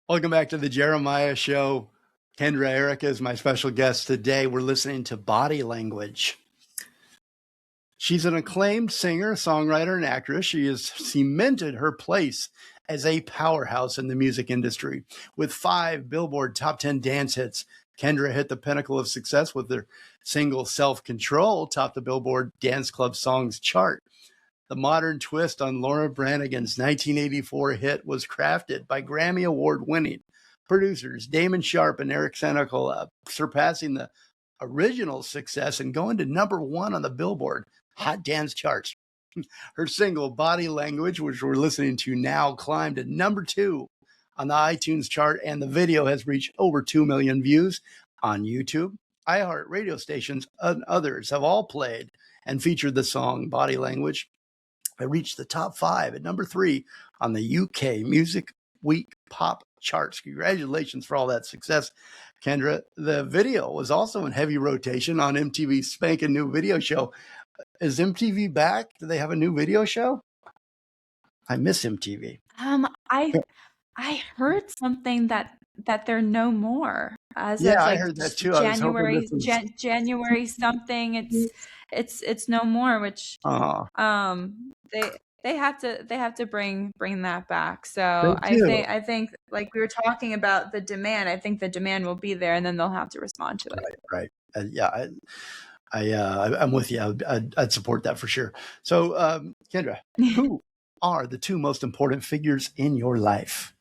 Welcome back to the Jeremiah Show. Kendra Erika is my special guest today. We're listening to Body Language. She's an acclaimed singer, songwriter, and actress. She has cemented her place as a powerhouse in the music industry. With 5 Billboard Top 10 dance hits, Kendra hit the pinnacle of success with her single Self-Control, topped the Billboard Dance Club Songs chart. The modern twist on Laura Branigan's 1984 hit was crafted by Grammy Award-winning producers Damon Sharp and Eric Senecal, surpassing the original success and going to #1 on the Billboard Hot Dance charts. Her single, Body Language, which we're listening to now, climbed to #2 on the iTunes chart, and the video has reached over 2 million views on YouTube. iHeart radio stations and others have all played and featured the song Body Language. It reached the top 5 at #3 on the UK Music Week Pop charts. Congratulations for all that success, Kendra. The video was also in heavy rotation on MTV's spanking new video show. Is MTV back? Do they have a new video show? I miss MTV. I heard something that they're no more as Yeah, of I like heard that too. January January something. It's no more, which they have to bring that back. So I think like we were talking about the demand. I think the demand will be there, and then they'll have to respond to it. Right. Yeah. I'm with you. I'd support that for sure. So, Kendra, who are the 2 most important figures in your life?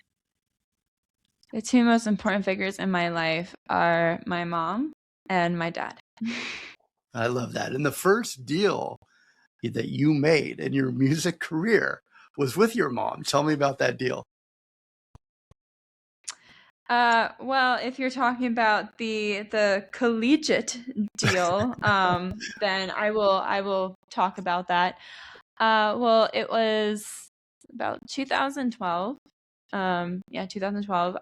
The 2 most important figures in my life are my mom and my dad. I love that. And the first deal that you made in your music career was with your mom. Tell me about that deal. Well, if you're talking about the collegiate deal, then I will talk about that. Well, it was about 2012. 2012.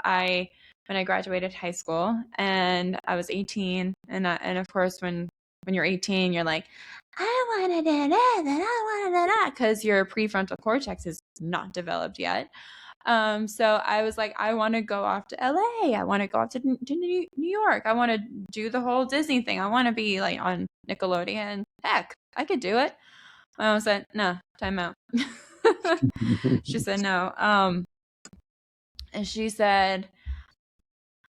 When I graduated high school, and I was 18, and of course when you're 18, you're like, I want to do that, and I want to do that, because your prefrontal cortex is not developed yet. So I was like, I want to go off to LA. I want to go off to New York. I want to do the whole Disney thing. I want to be like on Nickelodeon. Heck, I could do it. My mom said, no, time out. She said, no. And she said,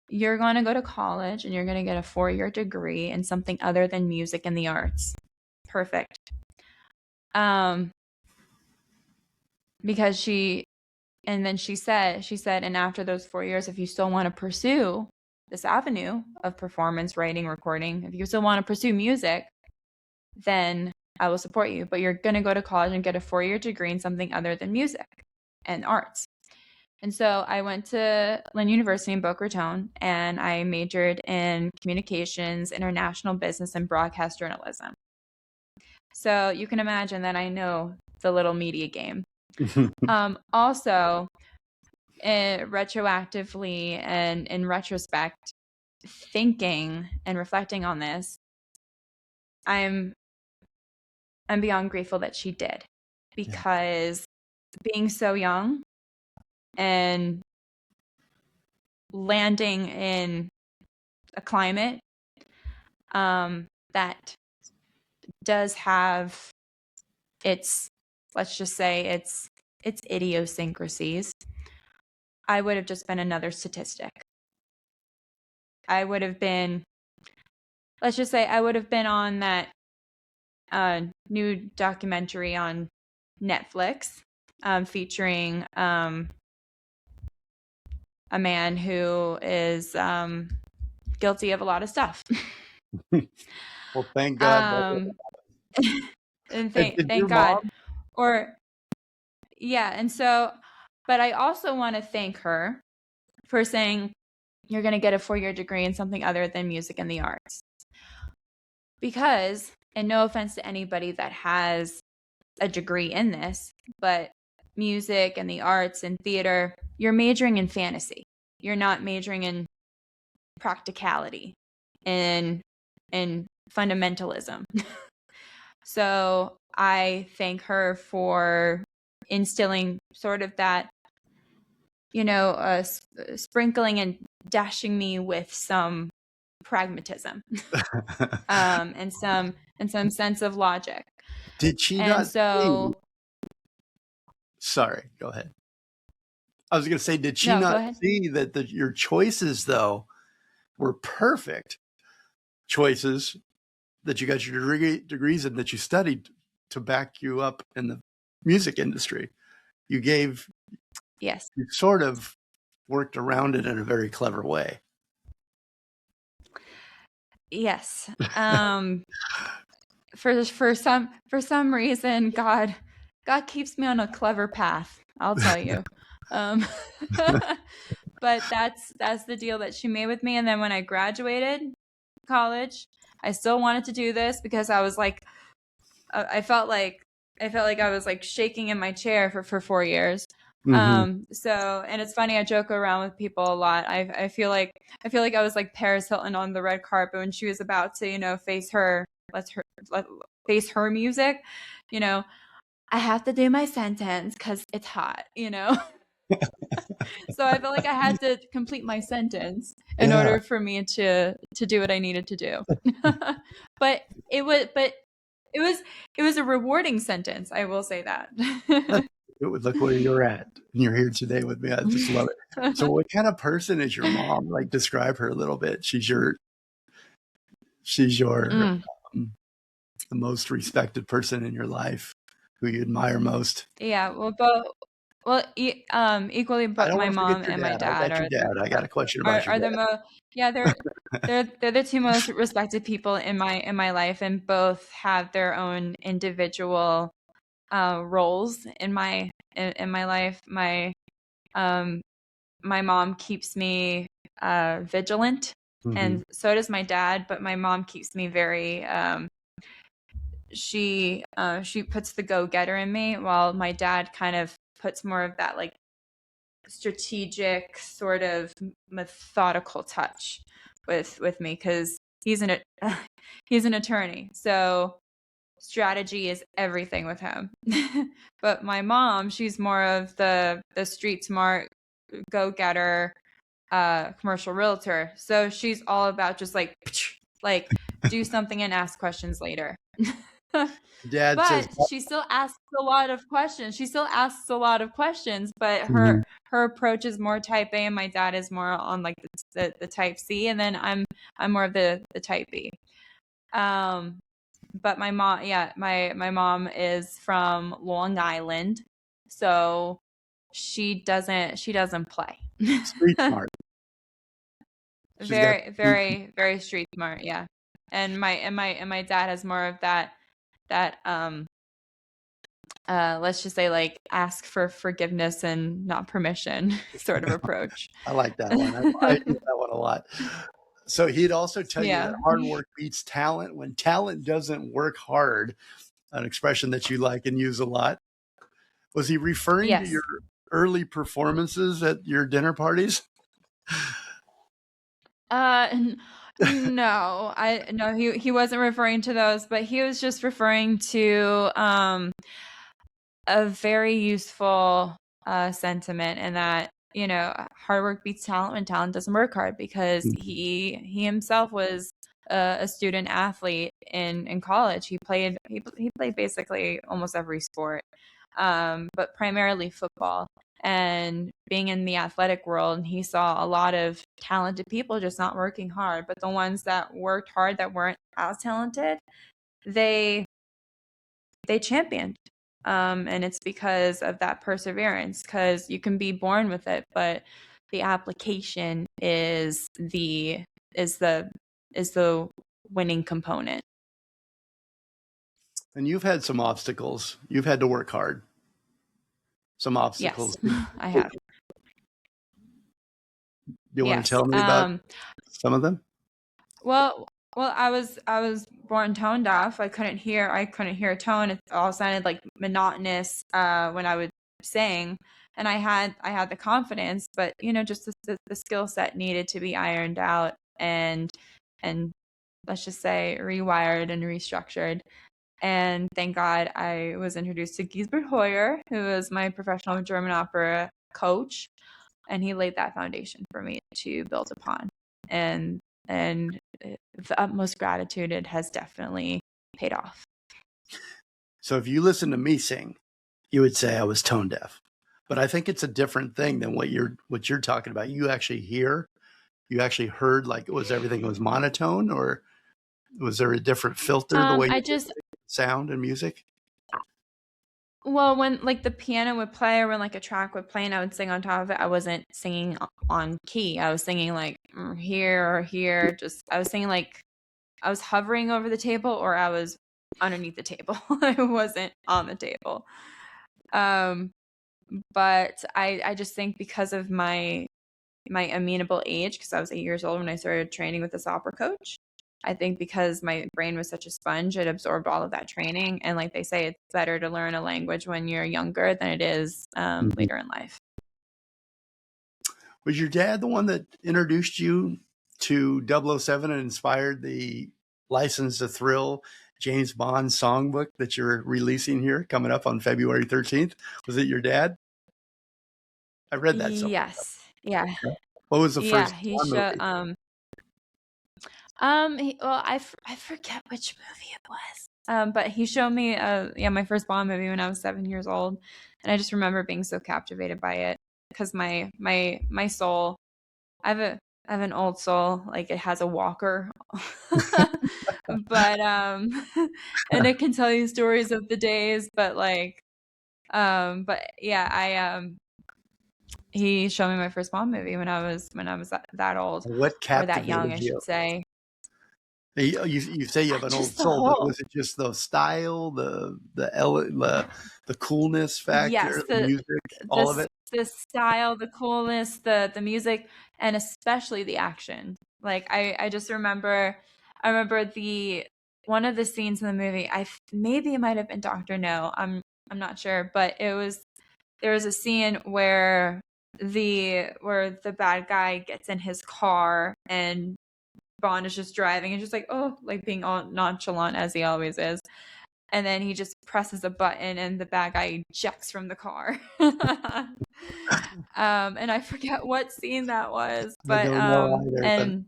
you're going to go to college and you're going to get a 4-year degree in something other than music and the arts. Perfect. Because she said, and after those 4 years, if you still want to pursue this avenue of performance, writing, recording, if you still want to pursue music, then I will support you. But you're going to go to college and get a 4-year degree in something other than music and arts. And so I went to Lynn University in Boca Raton, and I majored in communications, international business, and broadcast journalism. So you can imagine that I know the little media game. Also, retroactively and in retrospect, thinking and reflecting on this, I'm beyond grateful that she did, because being so young and landing in a climate that does have its, let's just say, its idiosyncrasies, I would have just been another statistic. I would have been, let's just say, I would have been on that new documentary on Netflix featuring a man who is guilty of a lot of stuff. Well, thank God. And thank God. And so, but I also want to thank her for saying, you're going to get a 4-year degree in something other than music and the arts. Because, and no offense to anybody that has a degree in this, but music and the arts and theater, you're majoring in fantasy. You're not majoring in practicality and fundamentalism. So I thank her for instilling sort of that sprinkling and dashing me with some pragmatism, and some sense of logic. Did she And not see? so, Sorry, go ahead. I was going to say, did she no, go not ahead. see that your choices, though, were perfect choices, that you got your degrees in, that you studied to back you up in the music industry? Yes. You sort of worked around it in a very clever way. Yes. For some reason, God keeps me on a clever path, I'll tell you. But that's the deal that she made with me. And then when I graduated college, I still wanted to do this because I was like, I felt like I was like shaking in my chair for 4 years. Mm-hmm. So, and it's funny, I joke around with people a lot. I feel like I was like Paris Hilton on the red carpet when she was about to, face her music. I have to do my sentence because it's hot. So I felt like I had to complete my sentence in Yeah. order for me to do what I needed to do. but it was a rewarding sentence, I will say that. It would look where you're at, and you're here today with me. I just love it. So, what kind of person is your mom? Like, describe her a little bit. She's your Mm. the most respected person in your life, who you admire most. Yeah, equally, I but don't my want to forget mom your and my dad. I dad got your dad. I got a question about your are the dad. most. Yeah, they're the two most respected people in my life, and both have their own individual roles in my life. My mom keeps me vigilant, Mm-hmm. and so does my dad. But my mom keeps me very. She puts the go getter in me, while my dad kind of puts more of that like strategic, sort of methodical touch with me, because he's an he's an attorney, so strategy is everything with him. But my mom, she's more of the street smart, go getter, commercial realtor. So she's all about just like do something and ask questions later. Dad says, But she still asks a lot of questions. But Mhm. her approach is more type A, and my dad is more on like the type C, and then I'm more of the type B. But my mom, yeah, my mom is from Long Island, so she doesn't play. street smart. She's got. Very, very, very street smart, yeah. And my dad has more of that let's just say like ask for forgiveness and not permission sort of approach. I like that one. I use that one a lot. So he'd also tell you that Yeah. hard work beats talent. When talent doesn't work hard, an expression that you like and use a lot. Was he referring to your Yes. early performances at your dinner parties? Uh, no, no, he wasn't referring to those, but he was just referring to a very useful sentiment, and that hard work beats talent when talent doesn't work hard, because he himself was a student athlete in college. He played basically almost every sport, but primarily football. And being in the athletic world, he saw a lot of talented people just not working hard, but the ones that worked hard, that weren't as talented, they championed. And it's because of that perseverance, because you can be born with it, but the application is the winning component. And you've had some obstacles. You've had to work hard. Some Yes, obstacles. Do I have. you want to Yes. tell me about some of them? Well, I was born tone deaf. I couldn't hear a tone. It all sounded like monotonous when I would sing, and I had the confidence, but just the skill set needed to be ironed out, and let's just say rewired and restructured. And thank God I was introduced to Gisbert Hoyer, who was my professional German opera coach. and he laid that foundation for me to build upon. And the utmost gratitude, it has definitely paid off. So if you listen to me sing, you would say I was tone deaf. But I think it's a different thing than what you're talking about. You actually heard, like, was everything was monotone, or was there a different filter the way I you just sound and music? Well, when like the piano would play or when like a track would play and I would sing on top of it, I wasn't singing on key. I was singing like here or here. Just I was singing like I was hovering over the table or I was underneath the table. I wasn't on the table. But I just think because of my amenable age, because I was 8 years old when I started training with this opera coach. I think because my brain was such a sponge, it absorbed all of that training. And like they say, it's better to learn a language when you're younger than it is later in life. Was your dad the one that introduced you to 007 and inspired the License to Thrill James Bond songbook that you're releasing here coming up on February 13th? Was it your dad? I read that somewhere. Yes. Yeah. What was the Yeah. first He Bond showed, movie? well, I forget which movie it was. But he showed me, my first Bond movie when I was 7 years old. And I just remember being so captivated by it because my soul, I have an old soul, like it has a walker, but and it can tell you stories of the days, but yeah, he showed me my first Bond movie when I was that old What or that young, captivated I you? should say. You say you have an old Just the soul, but whole was it just the style, the coolness factor, yes, the music, all of it? the style, the coolness, the music, and especially the action. Like I just remember, I remember the one of the scenes in the movie. Maybe it might have been Doctor No. I'm not sure, but there was a scene where the bad guy gets in his car and Bond is just driving and just like, oh, like being all nonchalant as he always is. And then he just presses a button and the bad guy ejects from the car. And I forget what scene that was, I but don't know either, but and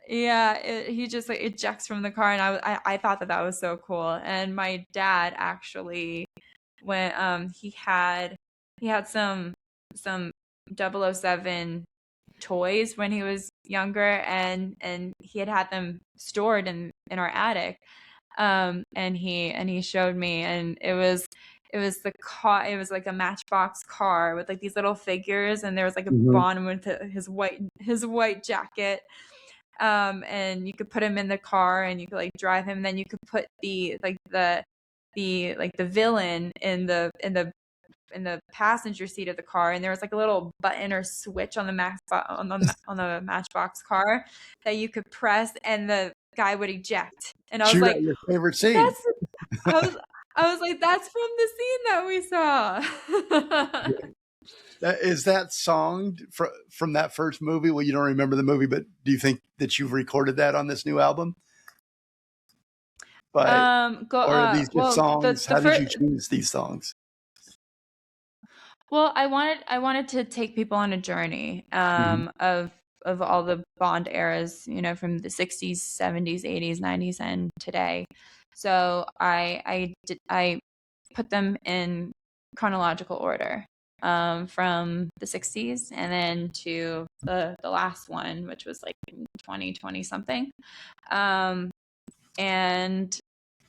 yeah, he just like ejects from the car, and I thought that that was so cool. And my dad actually, when he had some 007 toys when he was younger, and he had them stored in our attic, and he showed me, and it was the car. It was like a Matchbox car with like these little figures, and there was like a Mhm. Bond with his white jacket. And you could put him in the car, and you could like drive him. And then you could put the villain in the passenger seat of the car, and there was like a little button or switch on the Matchbox car that you could press, and the guy would eject. And I was shoot out like, your favorite scene. that's I was like, that's from the scene that we saw. Is that song from that first movie? Well, you don't remember the movie, but do you think that you've recorded that on this new album? But Go or are these just well songs? the How did first you choose these songs? Well, I wanted to take people on a journey Mhm. of all the Bond eras, you know, from the 60s, 70s, 80s, 90s, and today. So I put them in chronological order, from the 60s and then to the last one, which was like 2020 something. Um, and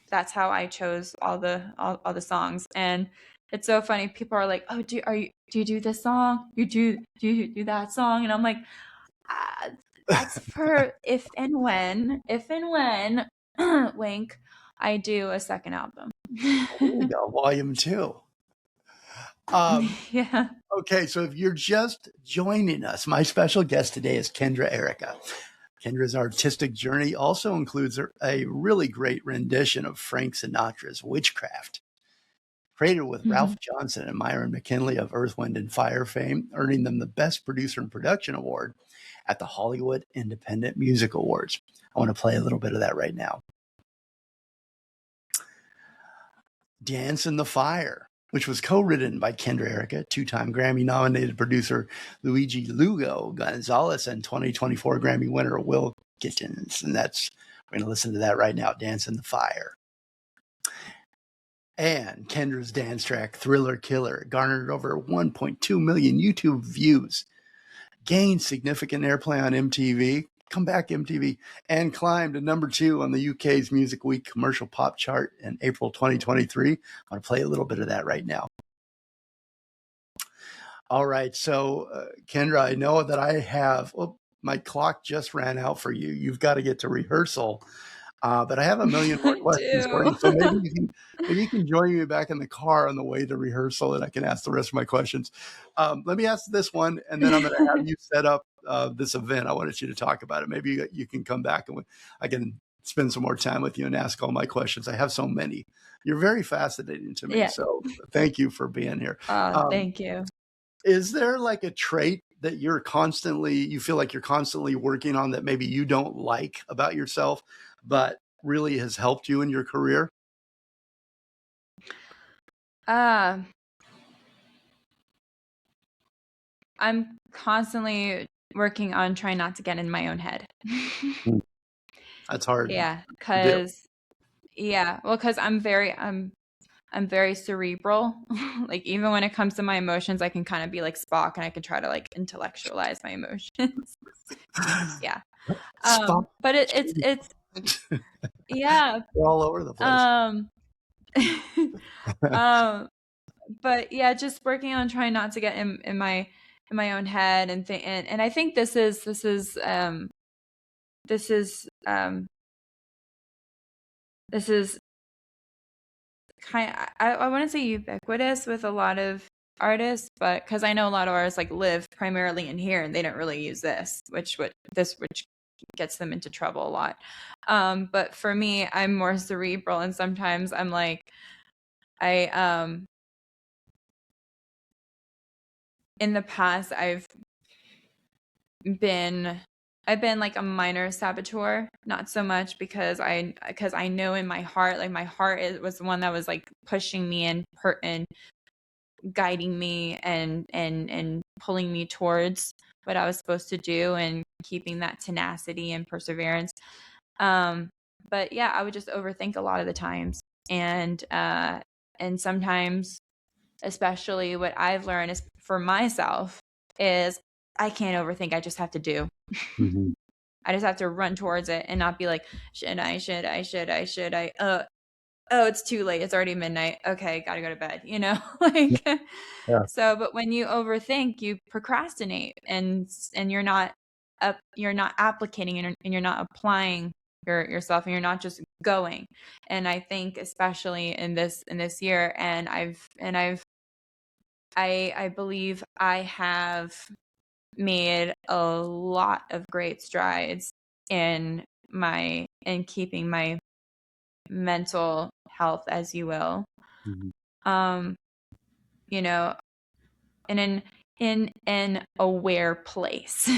that's how I chose all the songs. And it's so funny. People are like, "Oh, do you do this song? Do you do that song?" And I'm like, "That's for if and when, wink, I do a second album." There you go, volume 2. Um, Yeah. okay, so if you're just joining us, my special guest today is Kendra Erika. Kendra's artistic journey also includes a really great rendition of Frank Sinatra's Witchcraft, created with Ralph Johnson and Myron McKinley of Earth, Wind, and Fire fame, earning them the Best Producer and Production Award at the Hollywood Independent Music Awards. I want to play a little bit of that right now. Dance in the Fire. which was co-written by Kendra Erika, two-time Grammy-nominated producer Luigi Lugo Gonzalez, and 2024 Grammy winner Will Gittins. And we're going to listen to that right now, Dance in the Fire. And Kendra's dance track, Thriller Killer, garnered over 1.2 million YouTube views, gained significant airplay on MTV, come back MTV, and climbed to number 2 on the UK's Music Week commercial pop chart in April 2023. I'm going to play a little bit of that right now. All right, so Kendra, I know that I have, my clock just ran out for you. You've got to get to rehearsal. But I have a million more questions for you. So maybe you can join me back in the car on the way to rehearsal, and I can ask the rest of my questions. Let me ask this one, and then I'm going to have you set up this event. I wanted you to talk about it. Maybe you can come back and I can spend some more time with you and ask all my questions. I have so many. You're very fascinating to me. Yeah. So thank you for being here. Thank you. Is there like a trait that you feel like you're constantly working on that maybe you don't like about yourself, but really has helped you in your career? I'm constantly working on trying not to get in my own head. That's hard. Yeah, because I'm very cerebral. Like even when it comes to my emotions, I can kind of be like Spock, and I can try to like intellectualize my emotions. Yeah. But it's yeah. We're all over the place. But yeah, just working on trying not to get in my own head and I think this is kind of, I wouldn't say ubiquitous with a lot of artists, but because I know a lot of artists like live primarily in here and they don't really use this, which gets them into trouble a lot. But for me, I'm more cerebral, and sometimes I'm like, in the past, I've been like a minor saboteur, not so much because I know in my heart, like my heart was the one that was like pushing me and guiding me and pulling me towards what I was supposed to do and keeping that tenacity and perseverance. But yeah, I would just overthink a lot of the times, and sometimes, especially what I've learned is for myself is I can't overthink. I just have to do. Mm-hmm. I just have to run towards it and not be like, should I? Oh, it's too late. It's already midnight. Okay, gotta go to bed. Like, yeah. So, but when you overthink, you procrastinate, and you're not applicating and you're not applying yourself, and you're not just going. And I think especially in this year, and I believe I have made a lot of great strides in keeping my mental health, as you will. Mm-hmm. In an aware place.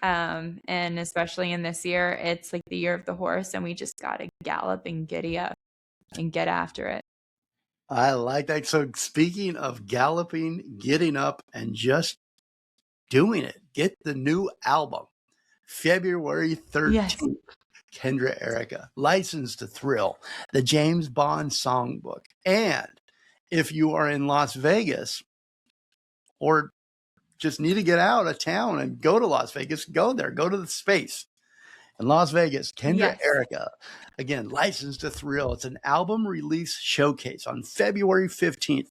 And especially in this year, it's like the year of the horse, and we just gotta gallop and giddy up and get after it. I like that. So speaking of galloping, getting up, and just doing it, get the new album, February 13th. Yes. Kendra Erika, License to Thrill, the James Bond songbook. And if you are in Las Vegas or just need to get out of town and go to Las Vegas, go there, go to the space in Las Vegas. Kendra Erika, again, License to Thrill. It's an album release showcase on February 15th,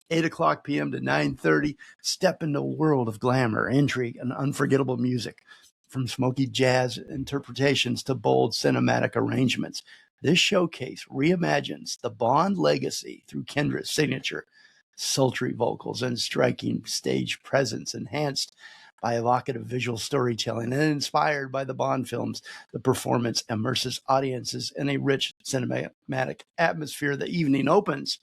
8:00 p.m. to 9:30. Step into a world of glamour, intrigue, and unforgettable music. From smoky jazz interpretations to bold cinematic arrangements, this showcase reimagines the Bond legacy through Kendra's signature sultry vocals and striking stage presence, enhanced by evocative visual storytelling and inspired by the Bond films. The performance immerses audiences in a rich cinematic atmosphere. The evening opens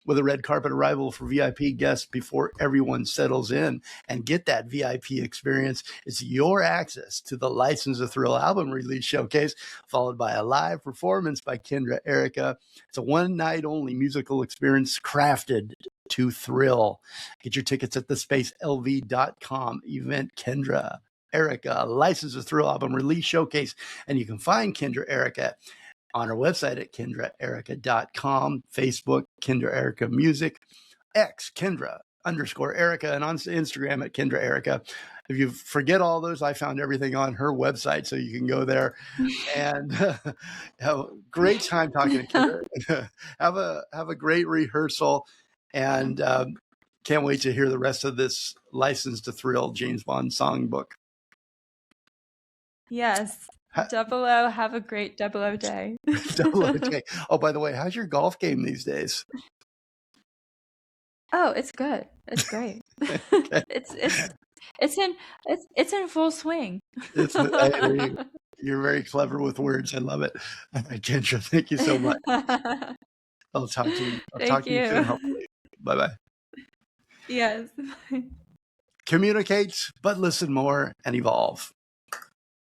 with a red carpet arrival for VIP guests before everyone settles in and get that VIP experience. It's your access to the License to Thrill album release showcase, followed by a live performance by Kendra Erika. It's a one-night-only musical experience crafted to thrill. Get your tickets at thespacelv.com. Event Kendra Erika, License to Thrill album release showcase. And you can find Kendra Erika on our website at kendraerika.com, Facebook, Kendra Erika Music, X, Kendra_Erika, and on Instagram at Kendra Erika. If you forget all those, I found everything on her website, so you can go there and have a great time talking to Kendra. have a great rehearsal, and can't wait to hear the rest of this License to Thrill James Bond songbook. Yes. 00, have a great 00 day. 00 day. Oh, by the way, how's your golf game these days? Oh, it's good. It's great. Okay. It's in full swing. You're very clever with words. I love it. Kendra, thank you so much. I'll talk to you. I'll talk to you soon, hopefully. Bye-bye. Yes. Communicate, but listen more and evolve.